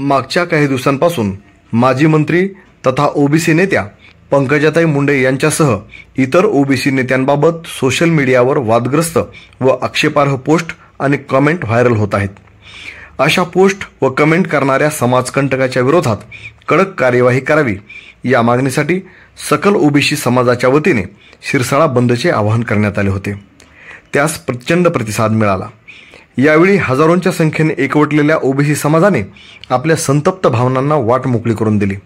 मागच्या काही दिवसांपासून माजी मंत्री तथा ओबीसी नेत्या पंकजाताई मुंडे यांच्यासह इतर ओबीसी नेत्यांबाबत सोशल मीडियावर वादग्रस्त व आक्षेपार्ह पोस्ट आणि कमेंट व्हायरल होत आहेत। अशा पोस्ट व कमेंट करणाऱ्या समाजकंटकाच्या विरोधात कडक कार्यवाही करावी या मागणीसाठी सकल ओबीसी समाजाच्या वतीने शिरसाळा बंदचे आवाहन करण्यात आले होते। त्यास प्रचंड प्रतिसाद मिळाला। यावेळी हजारोंच्या संख्येने एकवटलेल्या ओबीसी समाजाने आपल्या संतप्त भावनांना वाट मोकळी करून दिली।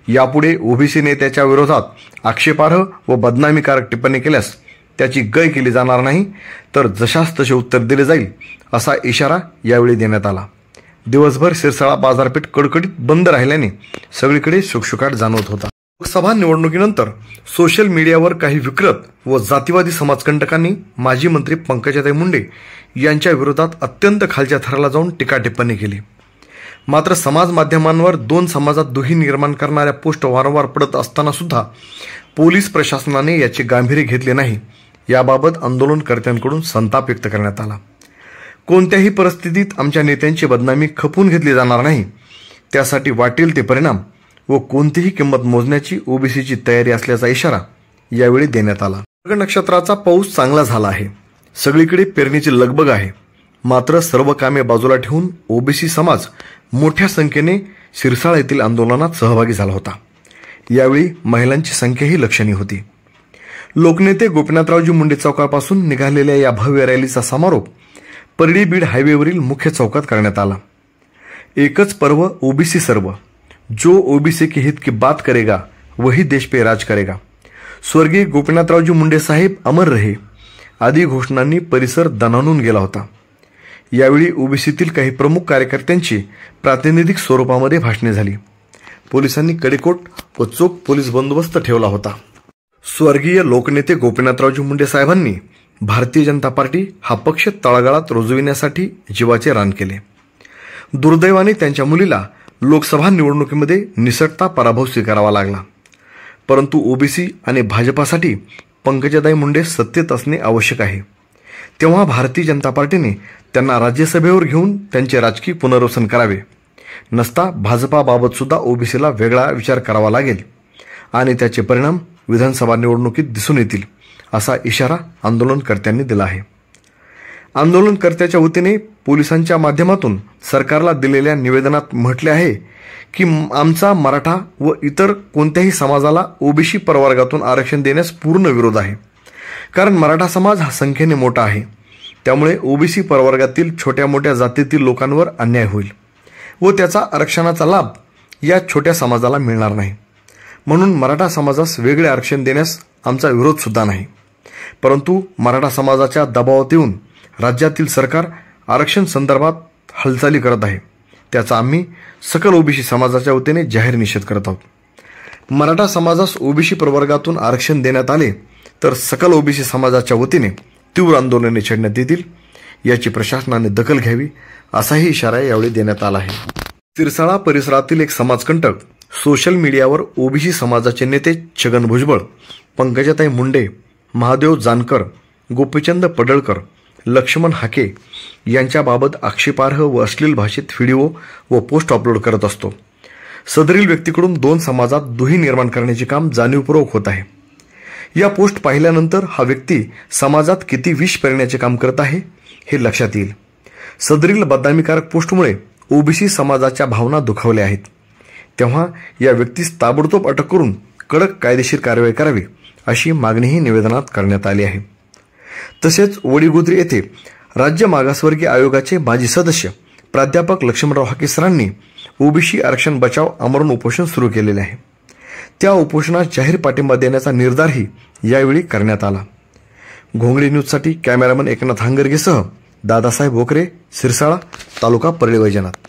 यापुढे ओबीसी नेत्याच्या विरोधात आक्षेपार्ह व बदनामीकारक टिप्पणी केल्यास त्याची गय केली जाणार नाही, तर जशास तसे उत्तर दिले जाईल असा इशारा यावेळी देण्यात आला। दिवसभर शिरसाळा बाजारपेठ कडकडीत बंद राहिल्याने सगळीकडे शुकशुकाट जाणवत होता। लोकसभा निवडणुकीनंतर सोशल मीडियावर काही विकृत व जातीवादी समाजकंटकांनी माजी मंत्री पंकजाताई मुंडे यांच्या विरोधात अत्यंत खालच्या थराला जाऊन टीका टिप्पणी केली। मात्र समाज माध्यमांवर दोन समाजात दुही निर्माण करणाऱ्या पोस्ट वारंवार पडत असताना सुद्धा पोलीस प्रशासनाने याचे गांभीर्य घेतले नाही। याबाबत आंदोलनकर्त्यांकडून संताप व्यक्त करण्यात आला। कोणत्याही परिस्थितीत आमच्या नेत्यांची बदनामी खपवून घेतली जाणार नाही, त्यासाठी वाटेल ते परिणाम व कोणतीही किंमत मोजण्याची ओबीसीची तयारी असल्याचा इशारा यावेळी देण्यात आला। मृग नक्षत्राचा पाऊस चांगला झाला आहे, सगळीकडे पेरणीची लगबग आहे। मात्र सर्व कामे बाजूला ठेवून ओबीसी समाज मोठ्या संख्येने शिरसाळा येथील आंदोलनात सहभागी झाला होता। यावेळी महिलांची संख्याही लक्षणीय होती। लोकनेते गोपीनाथरावजी मुंडे चौकापासून निघालेल्या या भव्य रॅलीचा समारोप परळी बीड हायवेवरील मुख्य चौकात करण्यात आला। एकच पर्व ओबीसी सर्व, जो ओबीसी के हित की बात करेगा वही देश पे राज करेगा, स्वर्गीय गोपीनाथरावजी मुंडे साहेब अमर रहे आदी घोषणांनी परिसर दणाणून गेला होता। यावेळी ओबीसीतील काही प्रमुख कार्यकर्त्यांची प्रातिनिधिक स्वरूपामध्ये भाषणे झाली। पोलिसांनी कडेकोट व चोख पोलीस बंदोबस्त ठेवला होता। स्वर्गीय लोकनेते गोपीनाथरावजी मुंडे साहेबांनी भारतीय जनता पार्टी हा पक्ष तळागाळात रुजविण्यासाठी जीवाचे रान केले। दुर्दैवाने त्यांच्या मुलीला लोकसभा निवडणुकीमध्ये निसटता पराभव स्वीकारावा लागला। परंतु ओबीसी आणि भाजपासाठी पंकजाताई मुंडे सत्तेत असणे आवश्यक आहे। तेव्हा भारतीय जनता पार्टीने त्यांना राज्यसभेवर घेऊन त्यांचे राजकीय पुनर्वसन करावे, नसता भाजपाबाबत सुद्धा ओबीसीला वेगळा विचार करावा लागेल आणि त्याचे परिणाम विधानसभा निवडणुकीत दिसून येतील, असा इशारा आंदोलनकर्त्यांनी दिला आहे। आंदोलनकर्त्याच्या वतीने पोलिसांच्या माध्यमातून सरकारला दिलेल्या निवेदनात म्हटले आहे की आमचा मराठा व इतर कोणत्याही समाजाला ओबीसी प्रवर्गातून आरक्षण देण्यास पूर्ण विरोध आहे। कारण मराठा समाज हा संख्येने मोठा आहे, त्यामुळे ओबीसी प्रवर्गातील छोट्या मोठ्या जातीतील लोकांवर अन्याय होईल व त्याचा आरक्षणाचा लाभ या छोट्या समाजाला मिळणार नाही। म्हणून मराठा समाजास वेगळे आरक्षण देण्यास आमचा विरोध सुद्धा नाही। परंतु मराठा समाजाच्या दबावात येऊन राज्यातील सरकार आरक्षण संदर्भात हालचाली करत आहे, त्याचा आम्ही सकल ओबीसी समाजाच्या वतीने जाहीर निषेध करत आहोत। मराठा समाजास ओबीसी प्रवर्गातून आरक्षण देण्यात आले तर सकल ओबीसी समाजाच्या वतीने तीव्र आंदोलने छेडण्यात येतील, याची प्रशासनाने दखल घ्यावी, असाही इशारा यावेळी देण्यात आला आहे। शिरसाळा परिसरातील एक समाजकंटक सोशल मीडियावर ओबीसी समाजाचे नेते छगन भुजबळ, पंकजाताई मुंडे, महादेव जानकर, गोपीचंद पडळकर, लक्ष्मण हाके यांच्याबाबत आक्षेपार्ह व अश्लील भाषेत व्हिडिओ व पोस्ट अपलोड करत असतो। सदरील व्यक्तीकडून दोन समाजात दुही निर्माण करण्याचे काम जाणीवपूर्वक होत आहे। या पोस्ट पाहिल्यानंतर हा व्यक्ती समाजात किती विष पेरण्याचे काम करत आहे हे लक्षात येईल। सदरील बदनामीकारक पोस्टमुळे ओबीसी समाजाच्या भावना दुखावल्या आहेत। तेव्हा या व्यक्तीस ताबडतोब अटक करून कडक कायदेशीर कारवाई करावी, अशी मागणीही निवेदनात करण्यात आली आहे। तसेच वडीगोद्री येथे राज्य मागासवर्गीय आयोगाचे माजी सदस्य प्राध्यापक लक्ष्मणराव हाके सरांनी ओबीसी आरक्षण बचाव आमरण उपोषण सुरू केलेले आहे। त्या उपोषणास जाहीर पाठिंबा देण्याचा निर्धारही यावेळी करण्यात आला। घोंगडी न्यूजसाठी कॅमेरामन एकनाथ हांगरगेसह दादासाहेब भोकरे, शिरसाळा, तालुका परळी वैजनाथ।